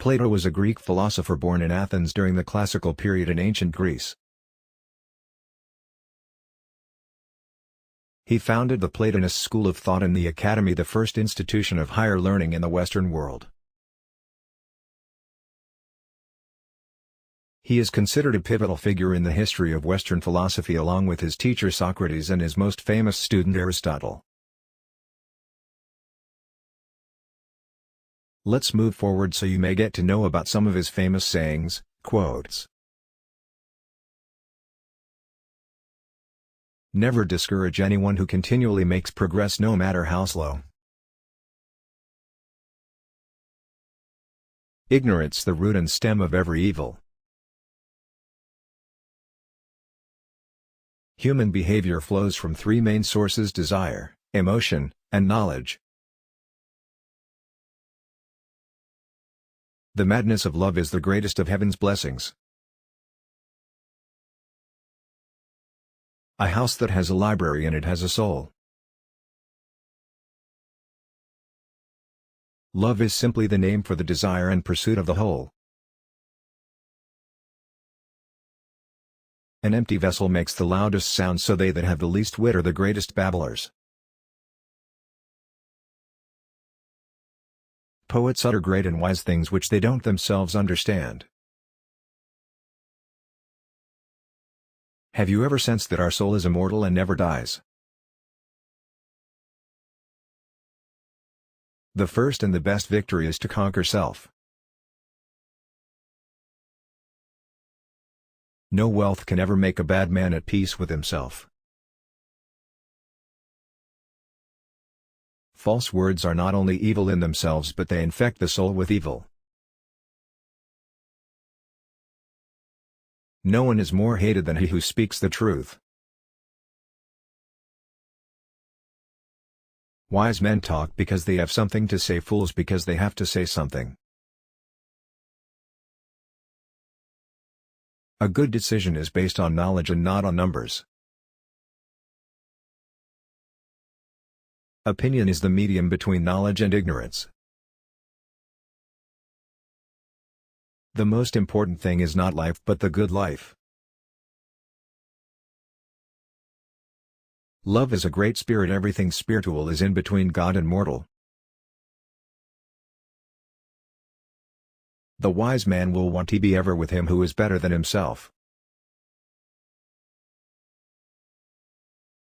Plato was a Greek philosopher born in Athens during the classical period in ancient Greece. He founded the Platonist school of thought and the Academy, the first institution of higher learning in the Western world. He is considered a pivotal figure in the history of Western philosophy along with his teacher Socrates and his most famous student Aristotle. Let's move forward so you may get to know about some of his famous sayings, quotes. Never discourage anyone who continually makes progress no matter how slow. Ignorance the root and stem of every evil. Human behavior flows from three main sources: desire, emotion, and knowledge. The madness of love is the greatest of heaven's blessings. A house that has a library in it has a soul. Love is simply the name for the desire and pursuit of the whole. An empty vessel makes the loudest sound, so they that have the least wit are the greatest babblers. Poets utter great and wise things which they don't themselves understand. Have you ever sensed that our soul is immortal and never dies? The first and the best victory is to conquer self. No wealth can ever make a bad man at peace with himself. False words are not only evil in themselves, but they infect the soul with evil. No one is more hated than he who speaks the truth. Wise men talk because they have something to say, fools because they have to say something. A good decision is based on knowledge and not on numbers. Opinion is the medium between knowledge and ignorance. The most important thing is not life but the good life. Love is a great spirit. Everything spiritual is in between God and mortal. The wise man will want to be ever with him who is better than himself.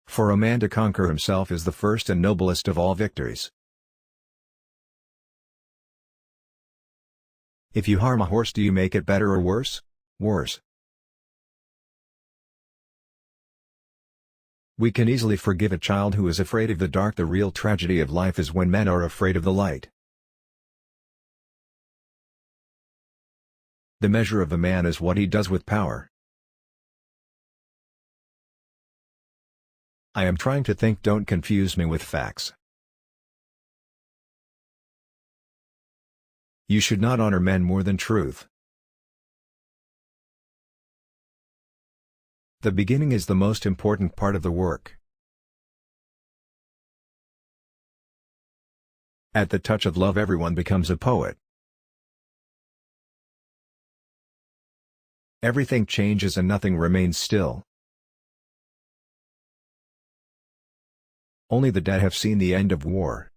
For a man to conquer himself is the first and noblest of all victories. If you harm a horse, do you make it better or worse? Worse. We can easily forgive a child who is afraid of the dark. The real tragedy of life is when men are afraid of the light. The measure of a man is what he does with power. I am trying to think. Don't confuse me with facts. You should not honor men more than truth. The beginning is the most important part of the work. At the touch of love, everyone becomes a poet. Everything changes and nothing remains still. Only the dead have seen the end of war.